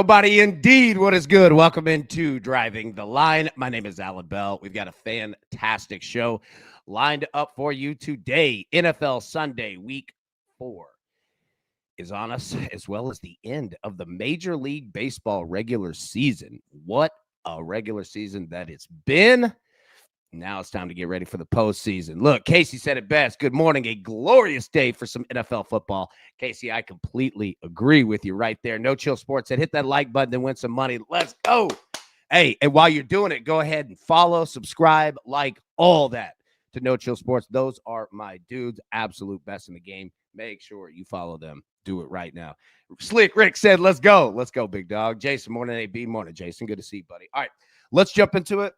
Nobody indeed. What is good? Welcome into Driving the Line. My name is Alan Bell. We've got a fantastic show lined up for you today. NFL Sunday, week 4 is on us, as well as the end of the Major League Baseball regular season. What a regular season that it's been. Now it's time to get ready for the postseason. Look, Casey said it best. Good morning. A glorious day for some NFL football. Casey, I completely agree with you right there. No Chill Sports said, hit that like button and win some money. Let's go. Hey, and while you're doing it, go ahead and follow, subscribe, like, all that to No Chill Sports. Those are my dudes, absolute best in the game. Make sure you follow them. Do it right now. Slick Rick said, let's go. Let's go, big dog. Jason, morning, AB. Morning, Jason. Good to see you, buddy. All right, let's jump into it.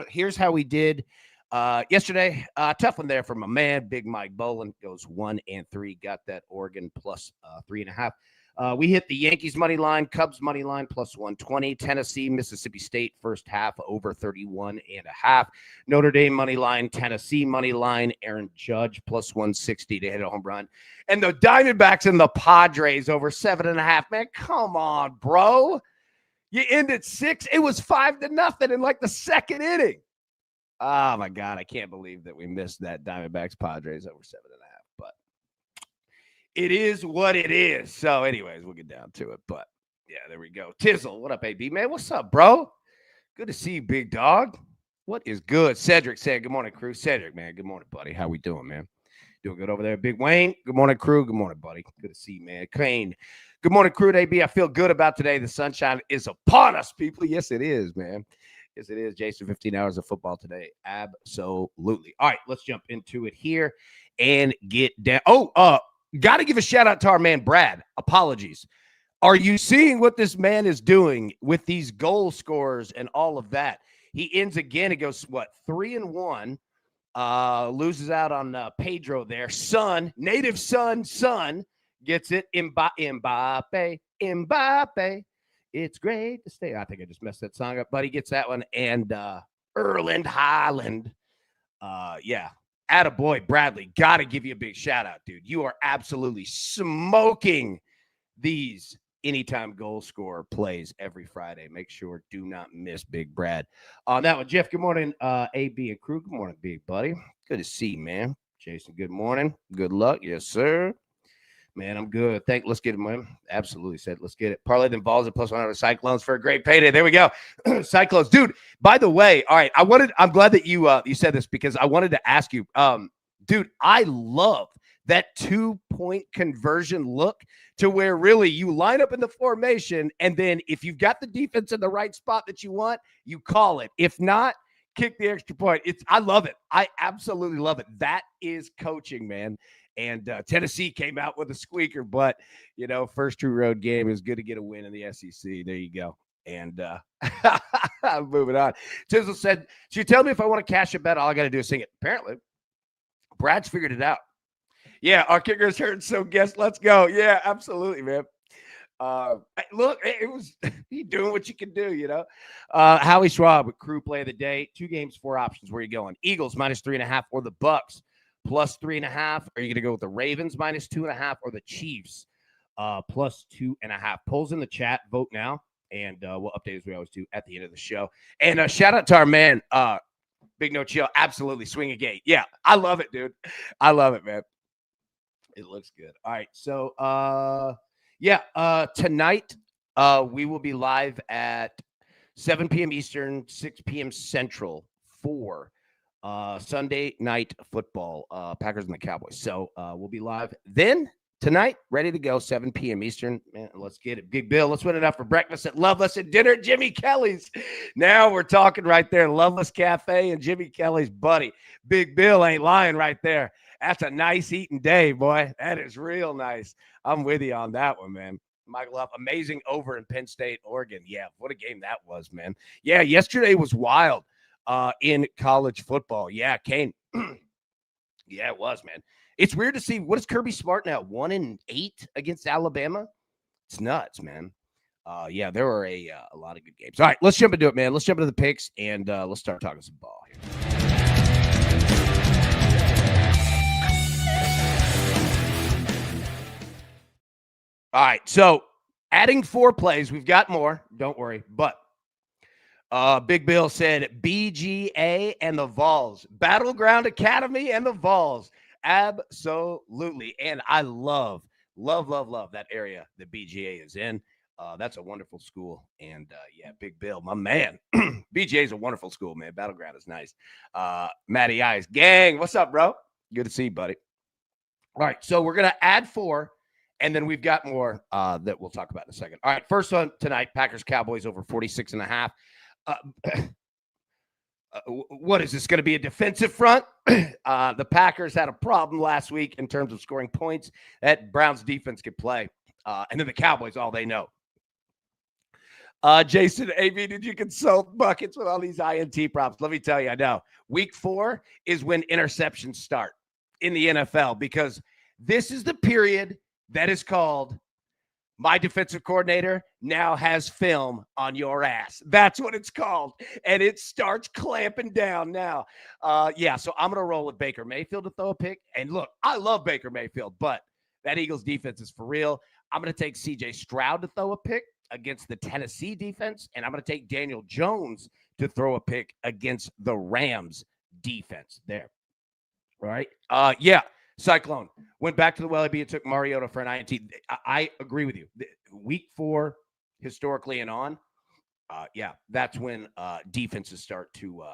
Here's how we did yesterday. Tough one there for my man, Big Mike Boland. Goes 1-3. Got that Oregon plus 3.5. We hit the Yankees money line, Cubs money line plus 120. Tennessee, Mississippi State first half over 31.5. Notre Dame money line, Tennessee money line, Aaron Judge plus 160 to hit a home run. And the Diamondbacks and the Padres over 7.5. Man, come on, bro. You ended 6. It was 5-0 in like the second inning. Oh my God, I can't believe that we missed that Diamondbacks Padres over 7.5. But it is what it is. So, anyways, we'll get down to it. But yeah, there we go. Tizzle, what up, AB man? What's up, bro? Good to see you, big dog. What is good? Cedric said, "Good morning, crew." Cedric, man, good morning, buddy. How we doing, man? Doing good over there, Big Wayne. Good morning, crew. Good morning, buddy. Good to see you, man. Kane. Good morning, crew. AB. I feel good about today. The sunshine is upon us, people. Yes, it is, man. Yes, it is. Jason, 15 hours of football today. Absolutely. All right, let's jump into it here and get down. Got to give a shout out to our man, Brad. Apologies. Are you seeing what this man is doing with these goal scorers and all of that? He ends again. It goes, 3-1. Loses out on Pedro there. Native son. Gets it. Mbappe. It's great to stay. I think I just messed that song up, but he gets that one. And Erland Haaland. Attaboy, Bradley. Got to give you a big shout out, dude. You are absolutely smoking these anytime goal scorer plays every Friday. Make sure, do not miss Big Brad on that one. Jeff, good morning. AB and crew, good morning, big buddy. Good to see you, man. Jason, good morning. Good luck. Yes, sir. Man, I'm good. Let's get it, man. Absolutely said, let's get it. Parlay them balls at plus 100 Cyclones for a great payday. There we go. Cyclones. Dude, by the way, all right, I'm glad that you said this because I wanted to ask you, dude, I love that 2-point conversion look to where really you line up in the formation, and then if you've got the defense in the right spot that you want, you call it. If not, kick the extra point. I love it. I absolutely love it. That is coaching, man. And Tennessee came out with a squeaker, but, first true road game is good to get a win in the SEC. There you go. And moving on. Tizzle said, she tell me if I want to cash a bet, all I got to do is sing it. Apparently, Brad's figured it out. Yeah, our kicker's hurt, so guess let's go. Yeah, absolutely, man. Look, it was he doing what you can do, Howie Schwab with crew play of the day. 2 games, 4 options. Where are you going? Eagles minus 3.5 or the Bucks plus 3.5. Are you going to go with the Ravens minus 2.5 or the Chiefs plus 2.5? Polls in the chat. Vote now, and we'll update as we always do at the end of the show. And shout out to our man, Big No Chill. Absolutely, swing a gate. Yeah, I love it, dude. I love it, man. It looks good. All right, so tonight we will be live at 7 p.m. Eastern, 6 p.m. Central for Sunday night football, Packers and the Cowboys. So we'll be live then tonight, ready to go, 7 p.m. Eastern. Man, let's get it. Big Bill, let's win it up for breakfast at Loveless and dinner at Jimmy Kelly's. Now we're talking right there, Loveless Cafe and Jimmy Kelly's, buddy. Big Bill ain't lying right there. That's a nice eating day, boy. That is real nice. I'm with you on that one, man. Michael Huff, amazing over in Penn State, Oregon. Yeah, what a game that was, man. Yeah, yesterday was wild in college football. Yeah, Kane. Yeah, it was, man. It's weird to see. What is Kirby Smart now? 1-8 against Alabama? It's nuts, man. Yeah, there were a lot of good games. All right, let's jump into it, man. Let's jump into the picks, and let's start talking some ball here. All right, so Adding 4 plays. We've got more. Don't worry. But Big Bill said BGA and the Vols. Battleground Academy and the Vols. Absolutely. And I love that area that BGA is in. That's a wonderful school. And yeah, Big Bill, my man. BGA is a wonderful school, man. Battleground is nice. Matty Eyes. Gang, what's up, bro? Good to see you, buddy. All right, so we're going to add 4, and then we've got more that we'll talk about in a second. All right, first one tonight, Packers-Cowboys over 46.5. What is this going to be, a defensive front? The Packers had a problem last week in terms of scoring points. That Browns defense could play. And then the Cowboys, all they know. Jason, AB, did you consult buckets with all these INT props? Let me tell you, I know. Week 4 is when interceptions start in the NFL, because this is the period that is called my defensive coordinator now has film on your ass. That's what it's called. And it starts clamping down now. Yeah, so I'm going to roll with Baker Mayfield to throw a pick. And look, I love Baker Mayfield, but that Eagles defense is for real. I'm going to take CJ Stroud to throw a pick against the Tennessee defense. And I'm going to take Daniel Jones to throw a pick against the Rams defense there. All right. Yeah. Cyclone went back to the Welly B and took Mariota for an INT. I agree with you. Week 4, historically and on, yeah, that's when defenses start to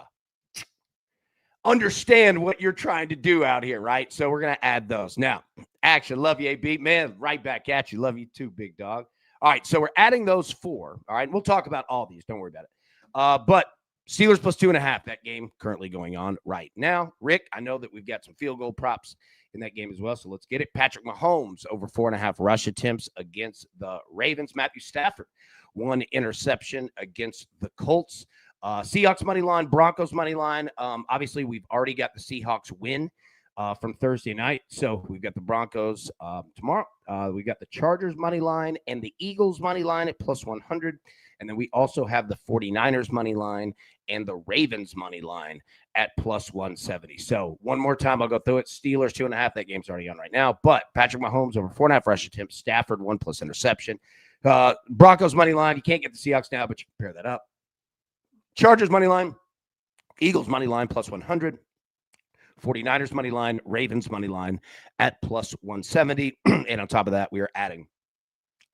understand what you're trying to do out here, right? So we're going to add those. Now, action. Love you, AB. Man, right back at you. Love you too, big dog. All right, so we're adding those 4. All right, we'll talk about all these. Don't worry about it. But Steelers plus 2.5, that game currently going on right now. Rick, I know that we've got some field goal props in that game as well, so let's get it. Patrick Mahomes over 4.5 rush attempts against the Ravens. Matthew Stafford, 1 interception against the Colts. Seahawks money line, Broncos money line. Obviously, we've already got the Seahawks win from Thursday night, so we've got the Broncos tomorrow. We got the Chargers money line and the Eagles money line at plus 100. And then we also have the 49ers money line and the Ravens money line at plus 170. So one more time, I'll go through it. Steelers 2.5. That game's already on right now. But Patrick Mahomes over 4.5 rush attempts. Stafford 1+ interception. Broncos money line. You can't get the Seahawks now, but you can pair that up. Chargers money line. Eagles money line plus 100. 49ers money line. Ravens money line at plus 170. And on top of that, we are adding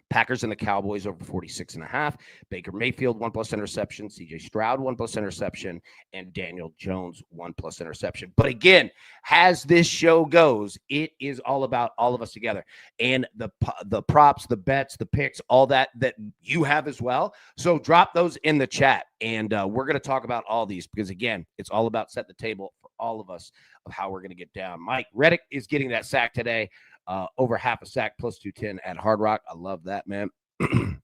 Packers and the Cowboys over 46.5. Baker Mayfield 1+ interception. CJ Stroud 1+ interception. And Daniel Jones 1+ interception. But again, as this show goes, it is all about all of us together. And the props, the bets, the picks, all that you have as well. So drop those in the chat. And we're going to talk about all these because, again, it's all about set the table for all of us of how we're going to get down. Mike Reddick is getting that sack today. Over half a sack plus 210 at Hard Rock. I love that, man. Sure,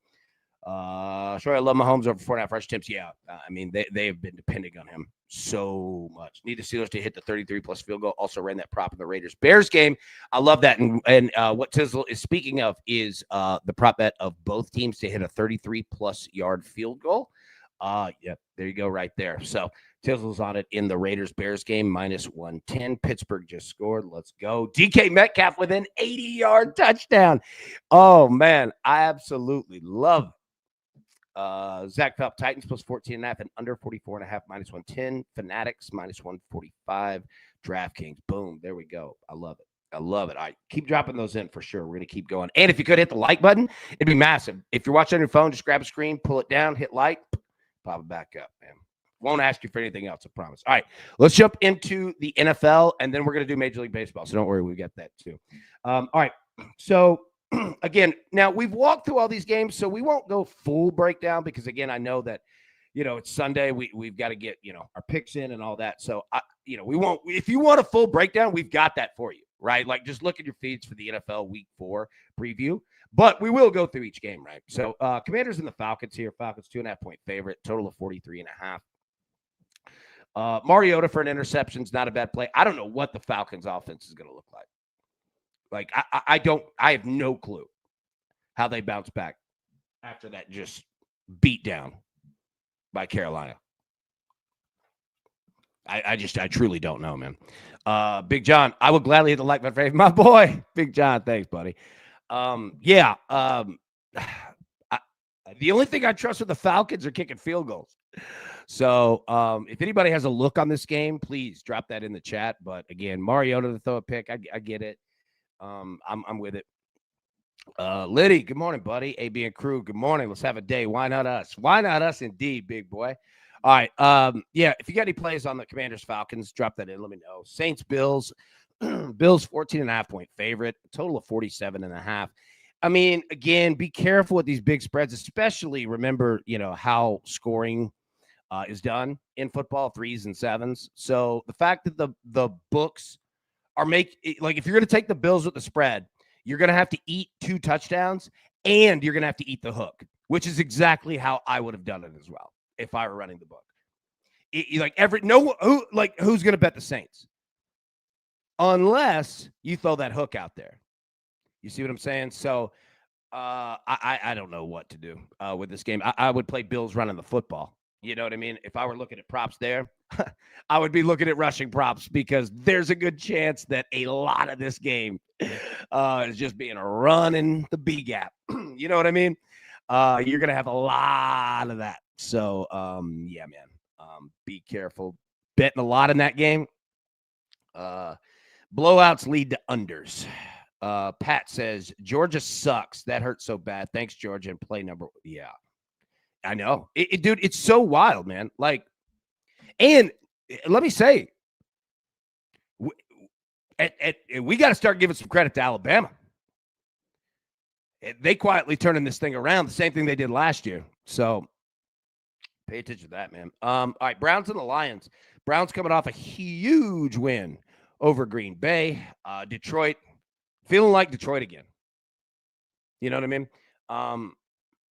I love Mahomes over 4.5 rush attempts. Yeah, I mean, they have been depending on him so much. Need the Steelers to hit the 33+ field goal. Also ran that prop in the Raiders-Bears game. I love that. And what Tizzle is speaking of is the prop bet of both teams to hit a 33+ yard field goal. Yeah, there you go right there. So Tizzle's on it in the Raiders-Bears game, minus 110. Pittsburgh just scored. Let's go. DK Metcalf with an 80-yard touchdown. Oh, man, I absolutely love it. Zach Phelps, Titans plus 14.5 and under 44.5, minus 110. Fanatics, minus 145. DraftKings, boom, there we go. I love it. I love it. All right, keep dropping those in for sure. We're going to keep going. And if you could hit the like button, it'd be massive. If you're watching on your phone, just grab a screen, pull it down, hit like, pop it back up, man. Won't ask you for anything else, I promise. All right, let's jump into the NFL, and then we're going to do Major League Baseball. So don't worry, we got that too. All right, so again, now we've walked through all these games, so we won't go full breakdown because, again, I know that, it's Sunday. We've got to get, our picks in and all that. So, we won't – if you want a full breakdown, we've got that for you, right? Like, just look at your feeds for the NFL Week 4 preview. But we will go through each game, right? So, Commanders and the Falcons here. Falcons 2.5-point favorite, total of 43.5. Mariota for an interception is not a bad play. I don't know what the Falcons offense is going to look like. Like, I have no clue how they bounce back after that just beat down by Carolina. I truly don't know, man. Big John, I would gladly hit the like button. My boy, Big John, thanks, buddy. The only thing I trust with the Falcons are kicking field goals. So if anybody has a look on this game, please drop that in the chat. But again, Mariota to throw a pick, I get it. I'm with it. Liddy, good morning, buddy. AB and crew, good morning. Let's have a day. Why not us? Why not us indeed, big boy? All right. Yeah, if you got any plays on the Commanders Falcons, drop that in. Let me know. Saints Bills. Bills 14.5-point favorite, a total of 47.5. I mean, again, be careful with these big spreads, especially remember, how scoring is done in football, 3s and 7s. So the fact that the books are like if you're going to take the Bills with the spread, you're going to have to eat 2 touchdowns and you're going to have to eat the hook, which is exactly how I would have done it as well if I were running the book. Who's going to bet the Saints? Unless you throw that hook out there. You see what I'm saying? So I don't know what to do with this game. I would play Bills running the football. You know what I mean? If I were looking at props there, I would be looking at rushing props because there's a good chance that a lot of this game is just being a run in the B gap. You know what I mean? You're going to have a lot of that. So, yeah, man, be careful. Betting a lot in that game. Blowouts lead to unders. Pat says, Georgia sucks. That hurts so bad. Thanks, Georgia. And play number. Yeah, I know. Dude, it's so wild, man. Like, and let me say, we got to start giving some credit to Alabama. They quietly turning this thing around. The same thing they did last year. So pay attention to that, man. All right, Browns and the Lions. Browns coming off a huge win over Green Bay. Detroit, feeling like Detroit again. You know what I mean?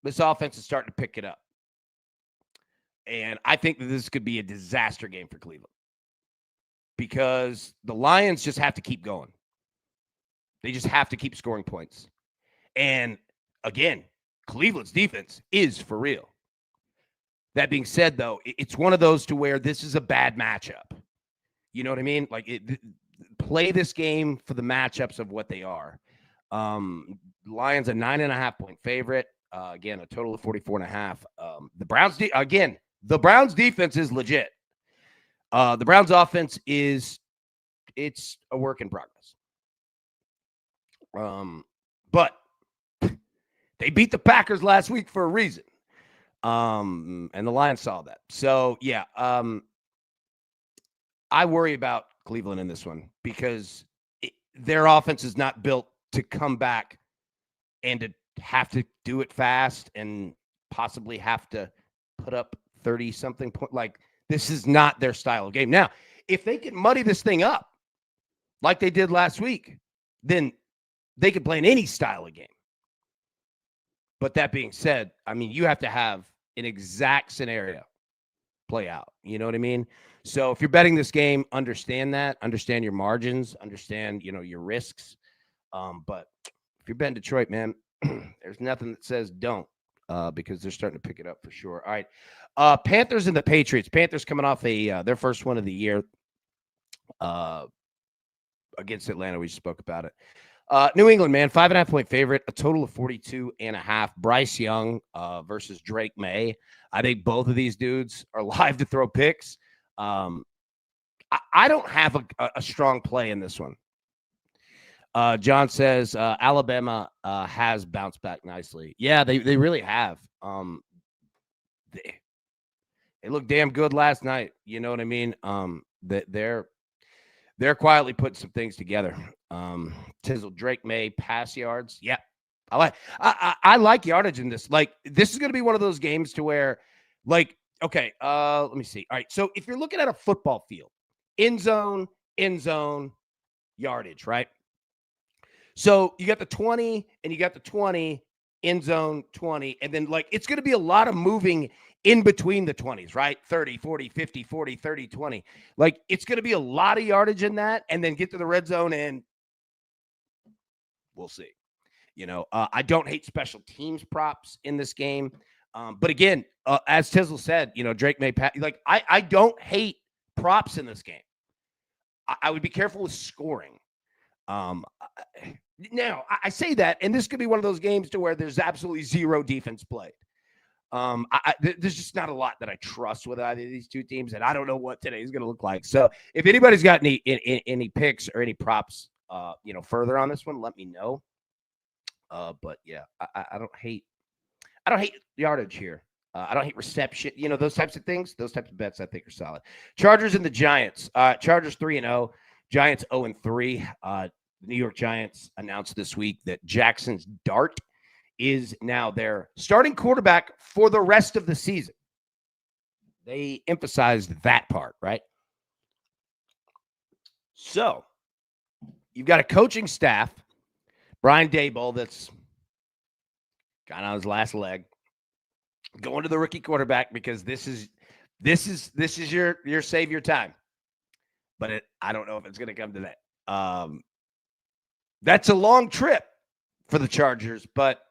This offense is starting to pick it up. And I think that this could be a disaster game for Cleveland because the Lions just have to keep going. They just have to keep scoring points. And again, Cleveland's defense is for real. That being said, though, it's one of those to where this is a bad matchup. You know what I mean? Like, play this game for the matchups of what they are. Lions a 9.5-point favorite. Again, a total of 44.5. The Browns, the Browns defense is legit. The Browns offense it's a work in progress. But they beat the Packers last week for a reason. And the Lions saw that. So, yeah, I worry about Cleveland in this one because their offense is not built to come back and to have to do it fast and possibly have to put up 30-something point. Like, this is not their style of game. Now, if they can muddy this thing up like they did last week, then they could play in any style of game. But that being said, I mean, you have to have an exact scenario play out. You know what I mean? So if you're betting this game, understand that. Understand your margins. Understand, your risks. But if you're betting Detroit, man, there's nothing that says don't because they're starting to pick it up for sure. All right. Panthers and the Patriots. Panthers coming off their first one of the year against Atlanta. We just spoke about it. New England, man, 5.5-point favorite, a total of 42.5. Bryce Young versus Drake May. I think both of these dudes are live to throw picks. I don't have a strong play in this one. John says Alabama has bounced back nicely. Yeah, they really have. They looked damn good last night. You know what I mean? They're quietly putting some things together. Tizzle, Drake May, pass yards. Yeah, I like yardage in this. Like, this is going to be one of those games to where, like, okay, let me see. All right, so if you're looking at a football field, end zone, yardage, right? So you got the 20 and you got the 20, end zone 20, and then, like, it's going to be a lot of moving in between the 20s, right? 30, 40, 50, 40, 30, 20. Like, it's going to be a lot of yardage in that, and then get to the red zone, and we'll see. I don't hate special teams props in this game. But again, as Tizzle said, Drake May, like, I don't hate props in this game. I would be careful with scoring. Now, I say that, and this could be one of those games to where there's absolutely zero defense played. There's just not a lot that I trust with either of these two teams, and I don't know what today is going to look like. So if anybody's got any picks or any props, further on this one, let me know. But yeah, I don't hate yardage here. I don't hate reception. Those types of things. Those types of bets I think are solid. Chargers and the Giants. Chargers 3-0. Giants 0-3. The New York Giants announced this week that Jackson's Dart is now their starting quarterback for the rest of the season. They emphasized that part, right? So you've got a coaching staff, Brian Daboll, that's kind of on his last leg, going to the rookie quarterback because this is your savior time. But I don't know if it's going to come to that. That's a long trip for the Chargers, but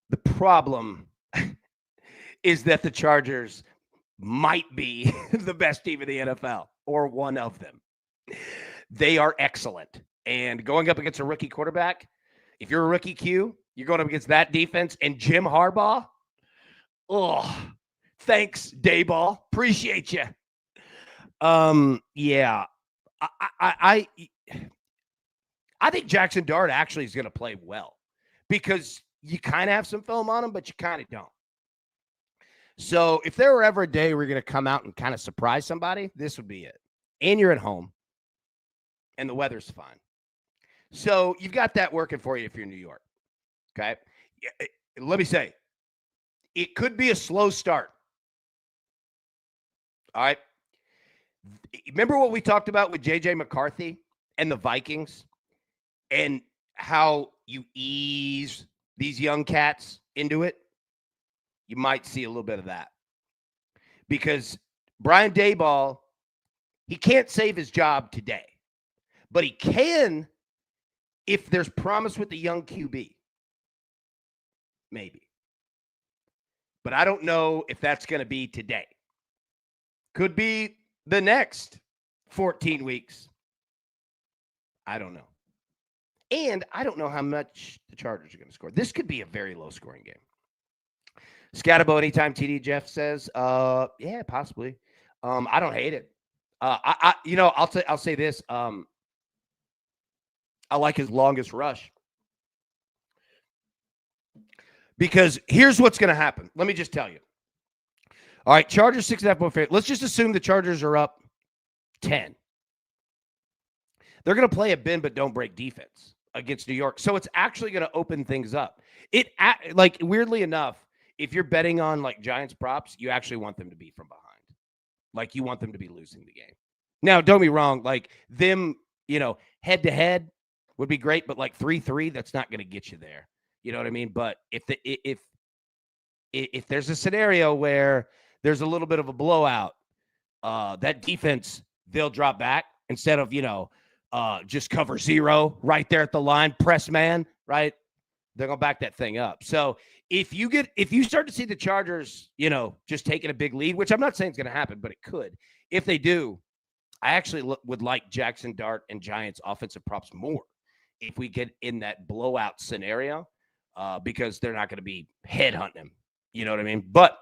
the problem is that the Chargers might be the best team in the NFL or one of them. They are excellent. And going up against a rookie quarterback, if you're a rookie Q, you're going up against that defense and Jim Harbaugh. Oh, thanks, Dayball. Appreciate you. Yeah. I think Jackson Dart actually is going to play well because you kind of have some film on him, but you kind of don't. So if there were ever a day we're going to come out and kind of surprise somebody, this would be it. And you're at home, and the weather's fine. So you've got that working for you if you're in New York. Okay? Let me say, it could be a slow start. All right? Remember what we talked about with J.J. McCarthy and the Vikings and how you ease these young cats into it? You might see a little bit of that. Because Brian Daboll, he can't save his job today. But he can if there's promise with the young QB. Maybe. But I don't know if that's going to be today. Could be the next 14 weeks. I don't know. And I don't know how much the Chargers are going to score. This could be a very low-scoring game. Scatabo anytime TD, Jeff says. Yeah, possibly. I don't hate it. I'll say this. I like his longest rush. Because here's what's going to happen. Let me just tell you. All right, Chargers 6.5 point favorite. Let's just assume the Chargers are up 10. They're going to play a bend but don't break defense against New York. So it's actually going to open things up. Weirdly enough, if you're betting on like Giants props, you actually want them to be from behind. Like you want them to be losing the game. Now, don't be wrong. Like them, head to head would be great, but like 3-3, that's not going to get you there. You know what I mean? But if there's a scenario where there's a little bit of a blowout, that defense, they'll drop back instead of, just cover zero right there at the line, press man, right? They're going to back that thing up. So if you start to see the Chargers, just taking a big lead, which I'm not saying is going to happen, but it could. If they do, I actually would like Jackson Dart and Giants offensive props more if we get in that blowout scenario, because they're not going to be headhunting them. You know what I mean? But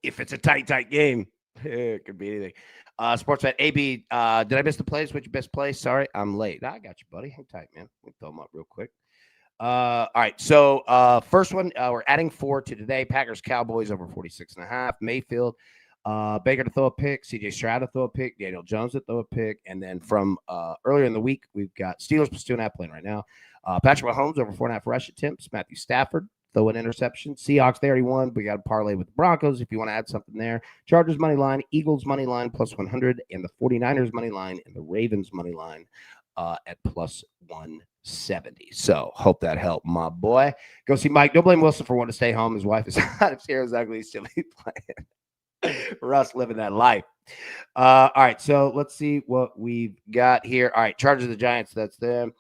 if it's a tight game, it could be anything. Sportsbet AB, did I miss the plays? What's your best play? Sorry, I'm late. I got you, buddy. Hang tight, man. Let me throw them up real quick. All right. So first one, we're adding 4 to today. Packers, Cowboys over 46.5. Mayfield, Baker to throw a pick. CJ Stroud to throw a pick. Daniel Jones to throw a pick. And then from earlier in the week, we've got Steelers plus 2.5 playing right now. Patrick Mahomes over 4.5 rush attempts. Matthew Stafford throw an interception. Seahawks, they already won. We got a parlay with the Broncos if you want to add something there. Chargers money line, Eagles money line plus 100, and the 49ers money line and the Ravens money line at plus 170. So hope that helped, my boy. Go see Mike. Don't blame Wilson for wanting to stay home. His wife is out of Sierra's ugly. He's still playing. Russ living that life. All right, so let's see what we've got here. All right, Chargers the Giants. That's them.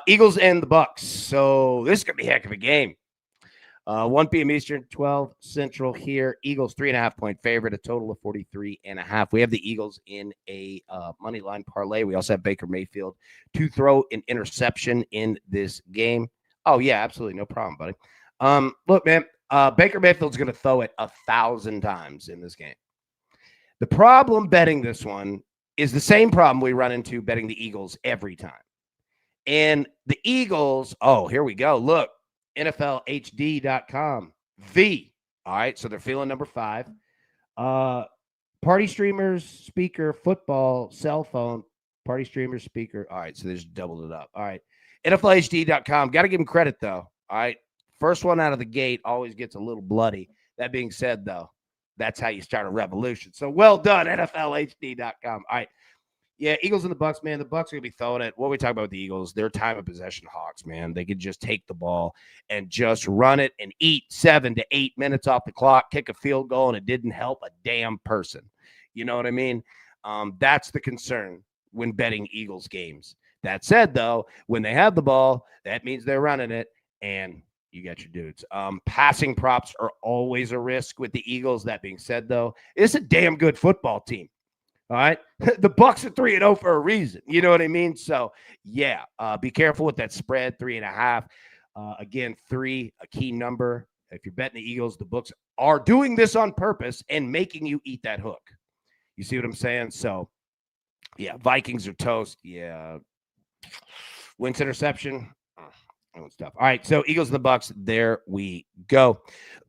Eagles and the Bucks. So this is going to be a heck of a game. 1 p.m. Eastern, 12 Central here. Eagles 3.5 point favorite, a total of 43.5. We have the Eagles in a money line parlay. We also have Baker Mayfield to throw an interception in this game. Oh, yeah, absolutely. No problem, buddy. Look, man, Baker Mayfield's going to throw it 1,000 times in this game. The problem betting this one is the same problem we run into betting the Eagles every time. And the Eagles, oh, here we go. Look, NFLHD.com. All right, so they're feeling number 5. Party streamers, speaker, football, cell phone, party streamers, speaker. All right, so they just doubled it up. All right, NFLHD.com. Got to give them credit, though. All right, first one out of the gate always gets a little bloody. That being said, though, that's how you start a revolution. So well done, NFLHD.com. All right. Yeah, Eagles and the Bucs, man. The Bucs are going to be throwing it. What we talk about with the Eagles, they're time of possession hawks, man. They could just take the ball and just run it and eat 7 to 8 minutes off the clock, kick a field goal, and it didn't help a damn person. You know what I mean? That's the concern when betting Eagles games. That said, though, when they have the ball, that means they're running it, and you got your dudes. Passing props are always a risk with the Eagles. That being said, though, it's a damn good football team. All right. The Bucs are 3-0 for a reason. You know what I mean? So, yeah, be careful with that spread, 3.5. Again, 3, a key number. If you're betting the Eagles, the books are doing this on purpose and making you eat that hook. You see what I'm saying? So, yeah, Vikings are toast. Yeah. Wentz interception. Stuff. All right, so Eagles and the Bucs. There we go.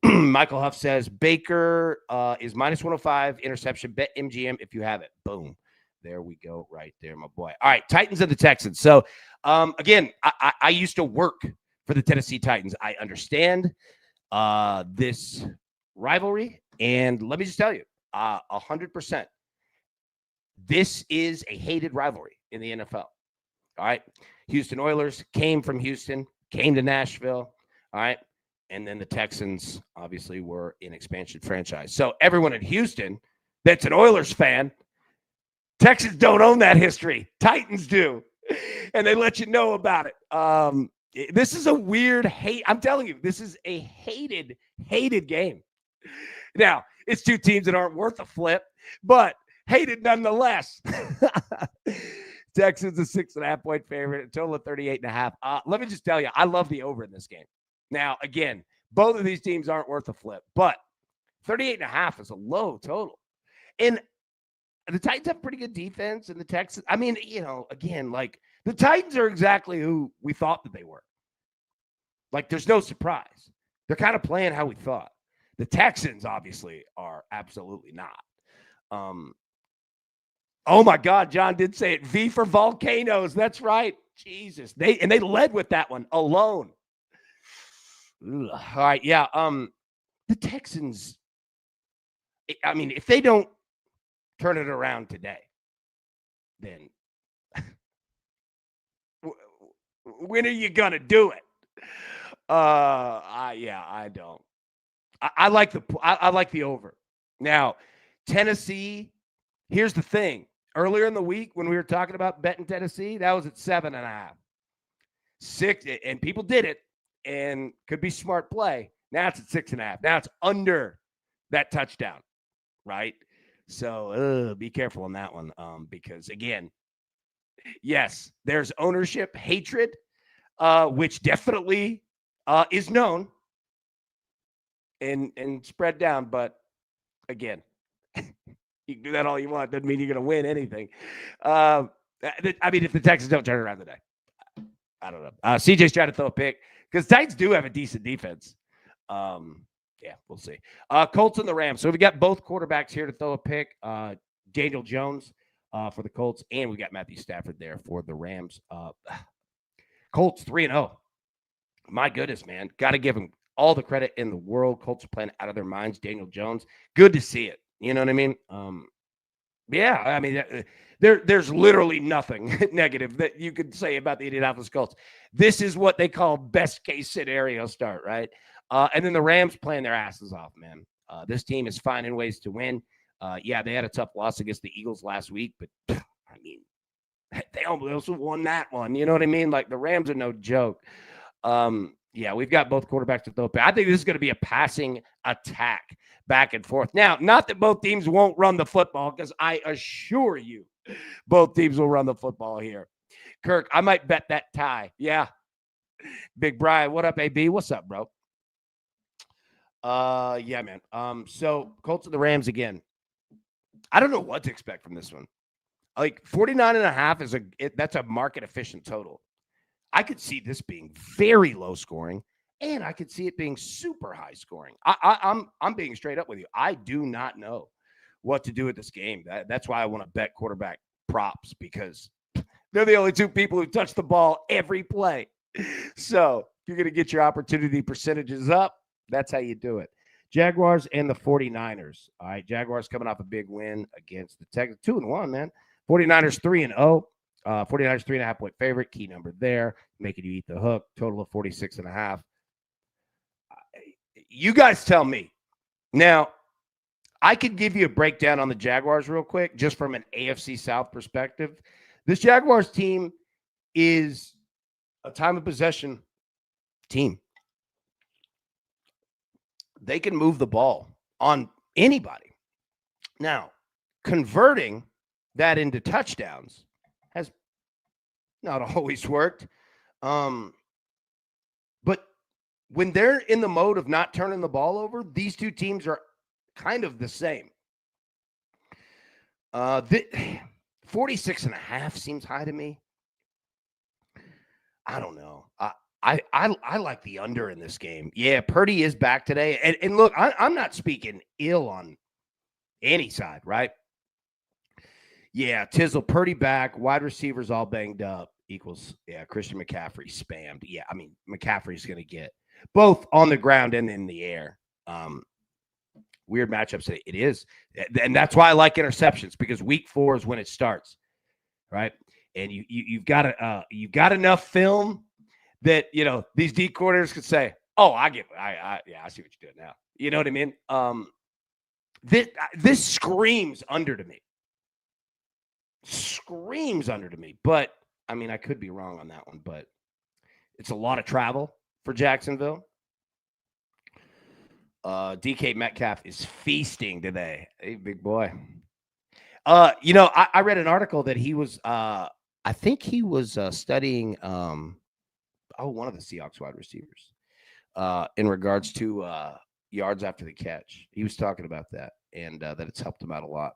Michael Huff says Baker is minus 105 interception. Bet MGM if you have it. Boom. There we go. Right there, my boy. All right, Titans and the Texans. So again, I used to work for the Tennessee Titans. I understand this rivalry, and let me just tell you, 100%. This is a hated rivalry in the NFL. All right. Houston Oilers came from Houston, came to Nashville. All right. And then the Texans obviously were an expansion franchise. So everyone in Houston that's an Oilers fan, Texans don't own that history. Titans do. And they let you know about it. This is a weird hate. I'm telling you, this is a hated game. Now, it's two teams that aren't worth a flip, but hated nonetheless. Texans a 6.5-point favorite, a total of 38.5. Let me just tell you, I love the over in this game. Now, again, both of these teams aren't worth a flip, but 38.5 is a low total. And the Titans have pretty good defense, and the Texans, I mean, you know, again, like the Titans are exactly who we thought that they were. Like, there's no surprise. They're kind of playing how we thought. The Texans, obviously, are absolutely not. Oh my God, John did say it. V for volcanoes. That's right. Jesus. They led with that one alone. Ugh. All right. Yeah. The Texans, I mean, if they don't turn it around today, then when are you gonna do it? I don't. I like the over. Now, Tennessee, here's the thing. Earlier in the week, when we were talking about betting Tennessee, that was at 7.5. 6, and people did it, and could be smart play. Now it's at 6.5. Now it's under that touchdown, right? So be careful on that one, because again, yes, there's ownership hatred, which definitely is known and spread down, but again. You can do that all you want. Doesn't mean you're going to win anything. I mean, if the Texans don't turn around today, I don't know. CJ's trying to throw a pick because Titans do have a decent defense. Yeah, we'll see. Colts and the Rams. So we got both quarterbacks here to throw a pick. Daniel Jones for the Colts, and we got Matthew Stafford there for the Rams. Colts 3-0. My goodness, man. Got to give them all the credit in the world. Colts are playing out of their minds. Daniel Jones. Good to see it. You know what I mean? Yeah, I mean, there's literally nothing negative that you could say about the Indianapolis Colts. This is what they call best case scenario start, right? And then the Rams playing their asses off, man. This team is finding ways to win. Yeah, they had a tough loss against the Eagles last week, but I mean, they almost won that one. You know what I mean? Like the Rams are no joke. Yeah, we've got both quarterbacks to throw. I think this is going to be a passing attack back and forth. Now, not that both teams won't run the football, because I assure you both teams will run the football here. Kirk, I might bet that tie. Yeah. Big Brian, what up, AB? What's up, bro? Yeah, man. So Colts and the Rams again. I don't know what to expect from this one. Like 49.5 that's a market efficient total. I could see this being very low scoring, and I could see it being super high scoring. I'm being straight up with you. I do not know what to do with this game. That's why I want to bet quarterback props, because they're the only two people who touch the ball every play. So if you're going to get your opportunity percentages up, that's how you do it. Jaguars and the 49ers. All right, Jaguars coming off a big win against the Texans. 2-1, man. 49ers 3-0. 49ers 3.5 point favorite. Key number there, making you eat the hook. Total of 46.5. You guys tell me. Now, I could give you a breakdown on the Jaguars real quick, just from an AFC South perspective. This Jaguars team is a time of possession team. They can move the ball on anybody. Now, converting that into touchdowns has not always worked. But when they're in the mode of not turning the ball over, these two teams are kind of the same. 46.5 seems high to me. I don't know. I like the under in this game. Yeah, Purdy is back today. And look, I'm not speaking ill on any side, right? Yeah, Tizzle, Purdy back, wide receivers all banged up equals, yeah, Christian McCaffrey spammed. Yeah, I mean, McCaffrey's going to get both on the ground and in the air. Weird matchups. It is. And that's why I like interceptions, because week 4 is when it starts, right? And you've got enough film that, these D coordinators could say, oh, I see what you're doing now. You know what I mean? This screams under to me. But I mean, I could be wrong on that one, but it's a lot of travel for Jacksonville. DK Metcalf is feasting today. Hey, big boy. I read an article that he was, I think he was studying, one of the Seahawks wide receivers, in regards to yards after the catch. He was talking about that, and that it's helped him out a lot.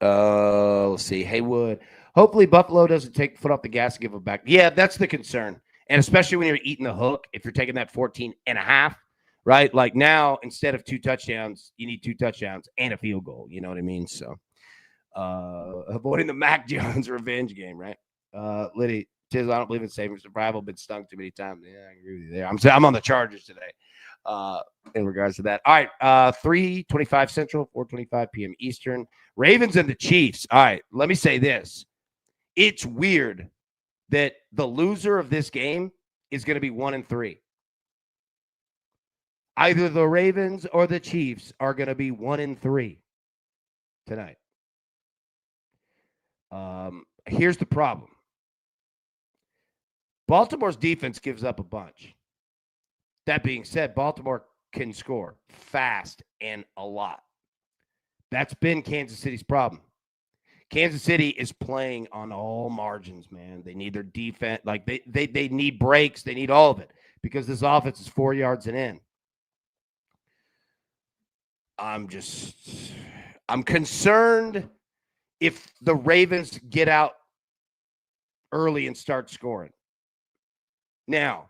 Let's see. Haywood. Hopefully Buffalo doesn't take the foot off the gas and give it back. Yeah, that's the concern. And especially when you're eating the hook, if you're taking that 14.5, right? Like now, instead of 2 touchdowns, you need 2 touchdowns and a field goal. You know what I mean? So avoiding the Mac Jones revenge game, right? Liddy, Tiz, I don't believe in saving survival. Been stung too many times. Yeah, I agree with you there. I'm on the Chargers today. In regards to that. All right, 3:25 Central, 4:25 p.m. Eastern. Ravens and the Chiefs. All right, let me say this. It's weird that the loser of this game is going to be 1-3. Either the Ravens or the Chiefs are going to be 1-3 tonight. Here's the problem. Baltimore's defense gives up a bunch. That being said, Baltimore can score fast and a lot. That's been Kansas City's problem. Kansas City is playing on all margins, man. They need their defense. Like they need breaks. They need all of it, because this offense is 4 yards and in. I'm concerned if the Ravens get out early and start scoring. Now,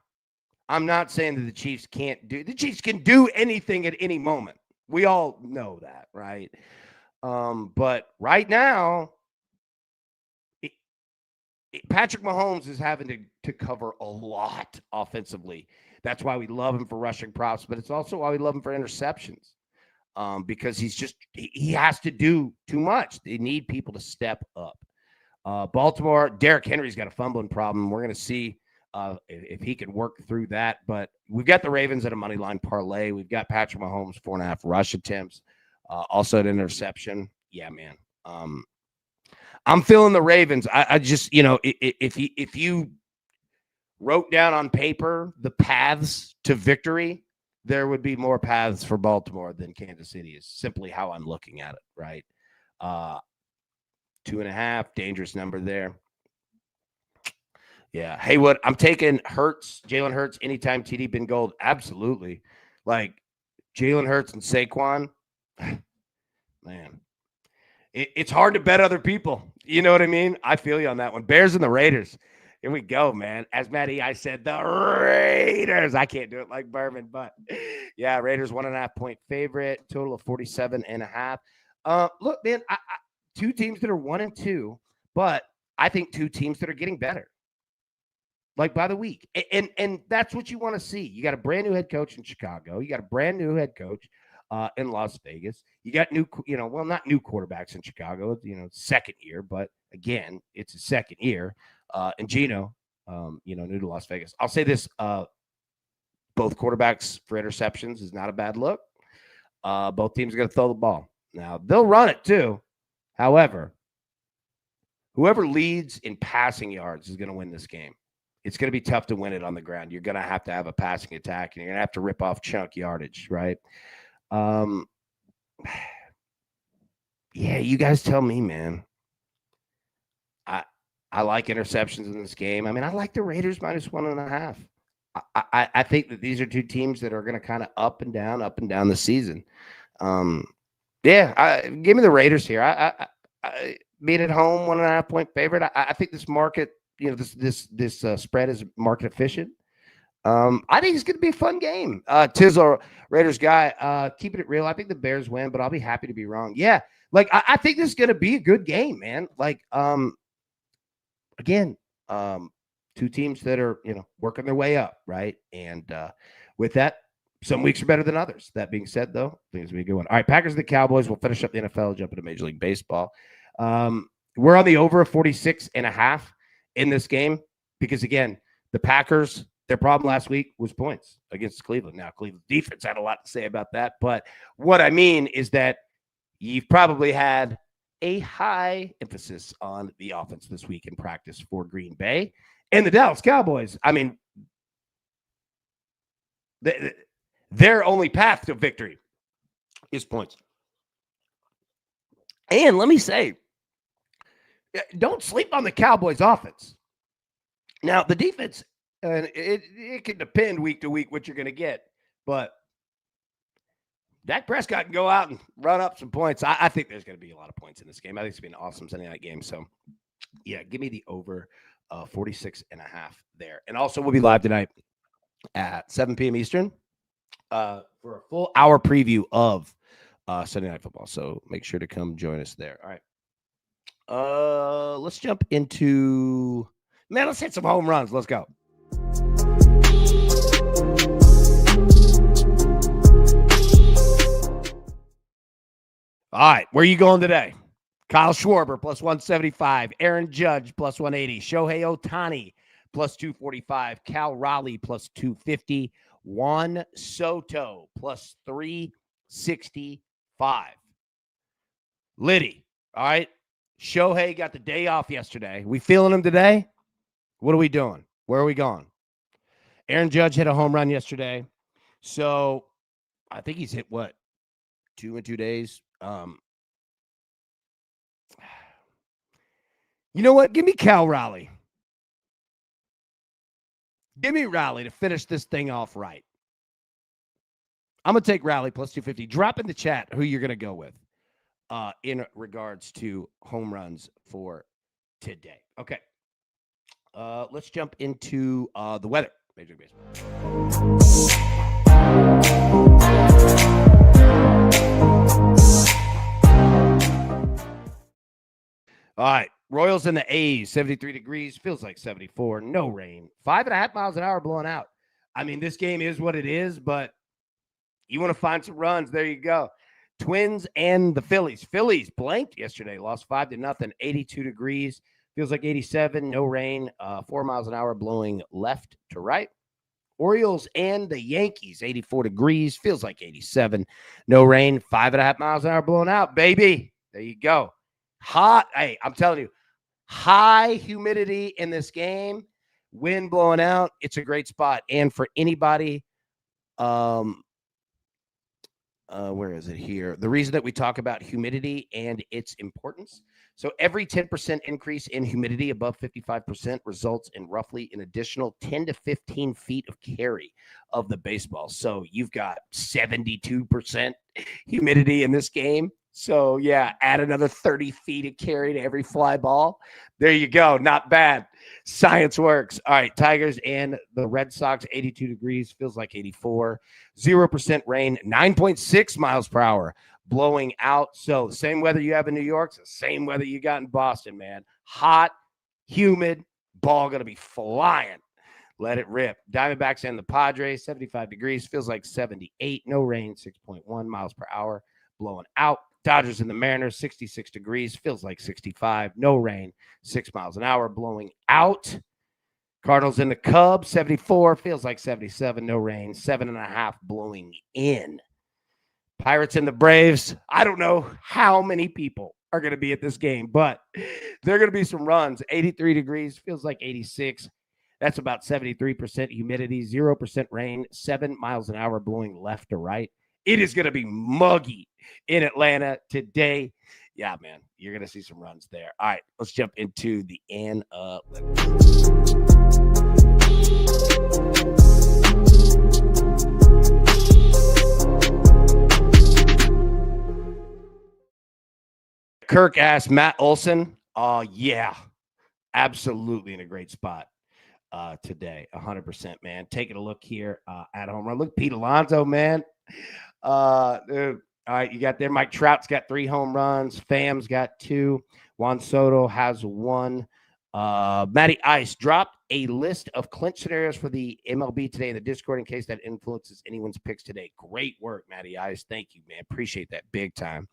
I'm not saying that the Chiefs can't do. The Chiefs can do anything at any moment. We all know that, right? But right now, Patrick Mahomes is having to cover a lot offensively. That's why we love him for rushing props, but it's also why we love him for interceptions. Because he has to do too much. They need people to step up. Baltimore, Derrick Henry's got a fumbling problem. We're going to see if he can work through that. But we've got the Ravens at a money line parlay. We've got Patrick Mahomes 4.5 rush attempts, also an interception. Yeah, man. I'm feeling the Ravens. I just, if you wrote down on paper the paths to victory, there would be more paths for Baltimore than Kansas City is. Simply how I'm looking at it, right? 2.5, dangerous number there. Yeah. Haywood, I'm taking Jalen Hurts, anytime TD been gold. Absolutely. Like, Jalen Hurts and Saquon, man, it's hard to bet other people. You know what I mean? I feel you on that one. Bears and the Raiders. Here we go, man. As Matty, I said the Raiders. I can't do it like Berman, but yeah, Raiders 1.5-point favorite, total of 47.5. Look, man, two teams that are 1-2, but I think two teams that are getting better, like by the week. And that's what you want to see. You got a brand new head coach in Chicago. You got a brand new head coach in Las Vegas. You got new, not new quarterbacks in Chicago, second year, but again, it's a second year. And Gino, new to Las Vegas. I'll say this, both quarterbacks for interceptions is not a bad look. Both teams are going to throw the ball. Now, they'll run it too. However, whoever leads in passing yards is going to win this game. It's going to be tough to win it on the ground. You're going to have a passing attack, and you're going to have to rip off chunk yardage, right? Yeah, you guys tell me, man. I like interceptions in this game. I mean, I like the Raiders -1.5. I think that these are two teams that are going to kind of up and down the season. Give me the Raiders here. I being at home 1.5-point favorite. I think this market, this spread is market efficient. I think it's going to be a fun game. Tizzle, Raiders guy, keeping it real. I think the Bears win, but I'll be happy to be wrong. Yeah, like I think this is going to be a good game, man. Like, again, two teams that are, working their way up, right? And with that, some weeks are better than others. That being said, though, things will be a good one. All right, Packers and the Cowboys. We'll finish up the NFL, jump into Major League Baseball. We're on the over of 46.5 in this game because, again, the Packers, their problem last week was points against Cleveland. Now, Cleveland's defense had a lot to say about that. But what I mean is that you've probably had a high emphasis on the offense this week in practice for Green Bay and the Dallas Cowboys. I mean, their only path to victory is points. And let me say, don't sleep on the Cowboys offense. Now, the defense, it can depend week to week what you're going to get, but Dak Prescott can go out and run up some points. I think there's going to be a lot of points in this game. I think it's going to be an awesome Sunday night game. So, yeah, give me the over 46.5 there. And also, we'll be live tonight at 7 p.m. Eastern for a full hour preview of Sunday Night Football. So make sure to come join us there. All right. Let's jump into, let's hit some home runs. Let's go. All right, where are you going today? Kyle Schwarber plus 175, Aaron Judge plus 180, Shohei Ohtani plus 245, Cal Raleigh plus 250, Juan Soto plus 365. Liddy, all right. Shohei got the day off yesterday. We feeling him today? What are we doing? Where are we going? Aaron Judge hit a home run yesterday. So I think he's hit what? 2 in 2 days. You know what? Give me Cal Raleigh. Give me Raleigh to finish this thing off right. I'm going to take Raleigh plus 250. Drop in the chat who you're going to go with in regards to home runs for today. Okay. Let's jump into the weather. Major League Baseball. All right. Royals and the A's, 73 degrees, feels like 74, no rain, 5.5 miles an hour blowing out. I mean, this game is what it is, but you want to find some runs, there you go. Twins and the Phillies. Phillies blanked yesterday, lost 5-0, 82 degrees, feels like 87, no rain, 4 miles an hour blowing left to right. Orioles and the Yankees, 84 degrees, feels like 87, no rain, 5.5 miles an hour blowing out, baby. There you go. Hot. Hey, I'm telling you, high humidity in this game, wind blowing out. It's a great spot. And for anybody Where is it here? The reason that we talk about humidity and its importance. So every 10% increase in humidity above 55% results in roughly an additional 10 to 15 feet of carry of the baseball. So you've got 72% humidity in this game. So yeah, add another 30 feet of carry to every fly ball. There you go. Not bad. Science works. All right, Tigers and the Red Sox, 82 degrees, feels like 84. 0% rain, 9.6 miles per hour, blowing out. So the same weather you have in New York, the same weather you got in Boston, man. Hot, humid, ball going to be flying. Let it rip. Diamondbacks and the Padres, 75 degrees, feels like 78. No rain, 6.1 miles per hour, blowing out. Dodgers and the Mariners, 66 degrees, feels like 65. No rain, 6 miles an hour, blowing out. Cardinals and the Cubs, 74, feels like 77, no rain, 7.5 blowing in. Pirates and the Braves, I don't know how many people are going to be at this game, but there are going to be some runs. 83 degrees, feels like 86. That's about 73% humidity, 0% rain, 7 miles an hour blowing left to right. It is going to be muggy in Atlanta today. Yeah, man, you're going to see some runs there. All right, let's jump into the analytics. Kirk asked Matt Olson. Yeah, absolutely in a great spot today. 100%, man. Taking a look here at home run. Look, Pete Alonso, man. Dude. All right, you got there. Mike Trout's got 3 home runs. Pham's got 2. Juan Soto has 1. Matty Ice dropped a list of clinch scenarios for the MLB today in the Discord in case that influences anyone's picks today. Great work, Matty Ice. Thank you, man. Appreciate that big time.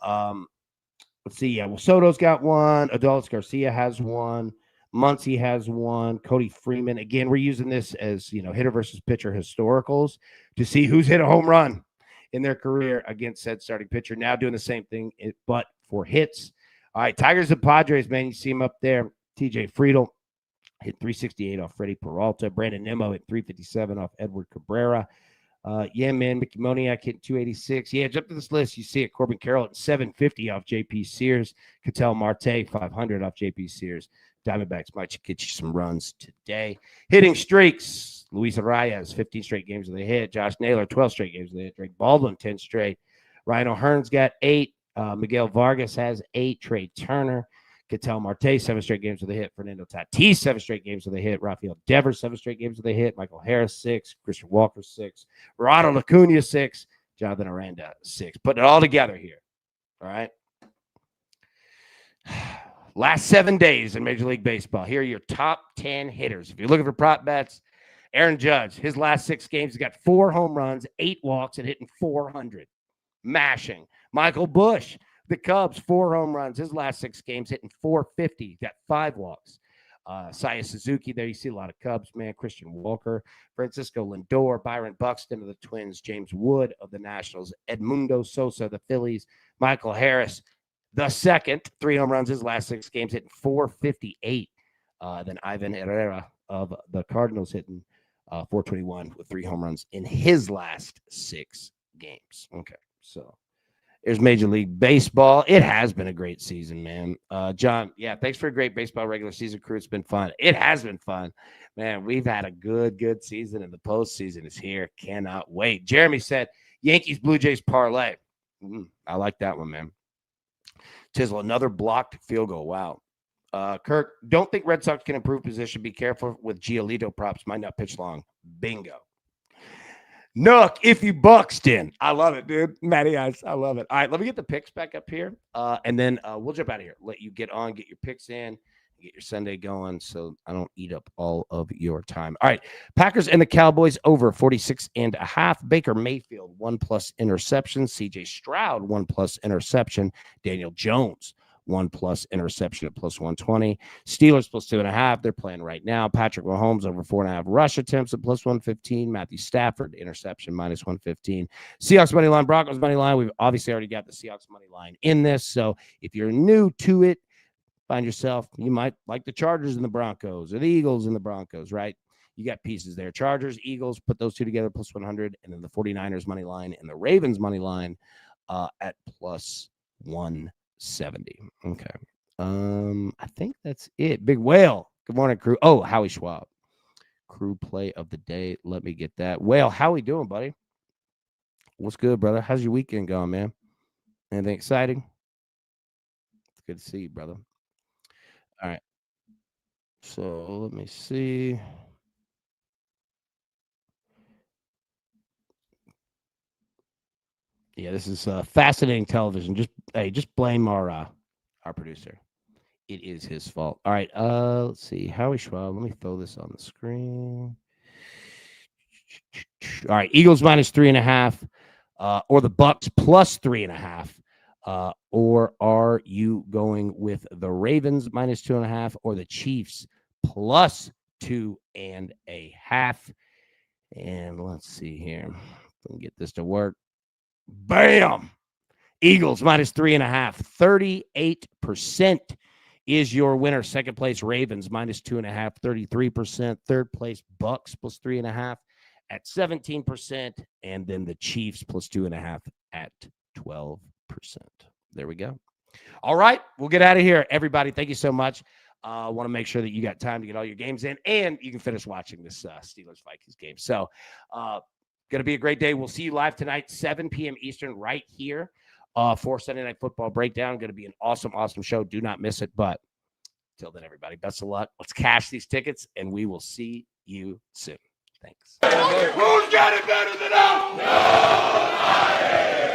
Let's see. Yeah, well, Soto's got 1. Adolis Garcia has 1. Muncy has 1. Cody Freeman. Again, we're using this as, hitter versus pitcher historicals to see who's hit a home run in their career against said starting pitcher. Now doing the same thing, but for hits. All right, Tigers and Padres, man. You see him up there. TJ Friedel hit 368 off Freddie Peralta. Brandon Nimmo hit 357 off Edward Cabrera. Yeah, man, Mickey Moniak hitting 286. Yeah, jump to this list. You see it. Corbin Carroll at 750 off JP Sears. Ketel Marte, 500 off JP Sears. Diamondbacks might get you some runs today. Hitting streaks. Luis Arias, 15 straight games with a hit. Josh Naylor, 12 straight games with a hit. Drake Baldwin, 10 straight. Ryan O'Hearn's got 8. Miguel Vargas has 8. Trey Turner. Ketel Marte, 7 straight games with a hit. Fernando Tatis, 7 straight games with a hit. Rafael Devers, 7 straight games with a hit. Michael Harris, 6. Christian Walker, 6. Ronald Acuna, 6. Jonathan Aranda, 6. Putting it all together here. All right. Last 7 days in Major League Baseball. Here are your top 10 hitters. If you're looking for prop bets, Aaron Judge, his last 6 games, he's got 4 home runs, 8 walks, and hitting 400. Mashing. Michael Busch, the Cubs, 4 home runs. His last 6 games hitting 450. Got 5 walks. Saya Suzuki, there you see a lot of Cubs, man. Christian Walker, Francisco Lindor, Byron Buxton of the Twins, James Wood of the Nationals, Edmundo Sosa, the Phillies, Michael Harris, the second, 3 home runs his last 6 games, hitting 458. Then Ivan Herrera of the Cardinals hitting 421 with 3 home runs in his last 6 games. Okay, so there's Major League Baseball. It has been a great season, man. John, yeah, thanks for a great baseball regular season crew. It's been fun. It has been fun. Man, we've had a good season, and the postseason is here. Cannot wait. Jeremy said, Yankees, Blue Jays parlay. I like that one, man. Tizzle, another blocked field goal. Wow. Kirk, don't think Red Sox can improve position. Be careful with Giolito props. Might not pitch long. Bingo. Nook, if you Buxton. I love it, dude. Matty Ice, I love it. All right, let me get the picks back up here, and then we'll jump out of here. Let you get on, get your picks in, get your Sunday going so I don't eat up all of your time. All right, Packers and the Cowboys over 46.5. Baker Mayfield, 1+ interception. C.J. Stroud, 1+ interception. Daniel Jones, 1+ interception at +120. Steelers +2.5. They're playing right now. Patrick Mahomes over 4.5 rush attempts at +115. Matthew Stafford interception -115. Seahawks money line, Broncos money line. We've obviously already got the Seahawks money line in this. So if you're new to it, find yourself, you might like the Chargers and the Broncos or the Eagles and the Broncos, right? You got pieces there. Chargers, Eagles, put those two together, plus 100. And then the 49ers money line and the Ravens money line at plus 170. Okay. I think that's it. Big Whale. Good morning, crew. Oh, Howie Schwab. Crew play of the day. Let me get that. Whale, how we doing, buddy? What's good, brother? How's your weekend going, man? Anything exciting? It's good to see you, brother. All right. So let me see. Yeah, this is fascinating television. Just blame our producer. It is his fault. All right. Let's see. Howie Schwab. Let me throw this on the screen. All right. Eagles minus 3.5, or the Bucks plus 3.5. Or are you going with the Ravens minus 2.5 or the Chiefs plus 2.5? And let's see here. Let me get this to work. Bam! Eagles minus 3.5. 38% is your winner. Second place, Ravens minus 2.5, 33%. Third place, Bucks plus 3.5 at 17%. And then the Chiefs plus 2.5 at 12%. There we go. All right. We'll get out of here. Everybody, thank you so much. I want to make sure that you got time to get all your games in and you can finish watching this Steelers-Vikings game. So, going to be a great day. We'll see you live tonight, 7 p.m. Eastern, right here for Sunday Night Football Breakdown. Going to be an awesome, awesome show. Do not miss it. But till then, everybody, best of luck. Let's cash these tickets, and we will see you soon. Thanks. Who's got it better than us? Nobody!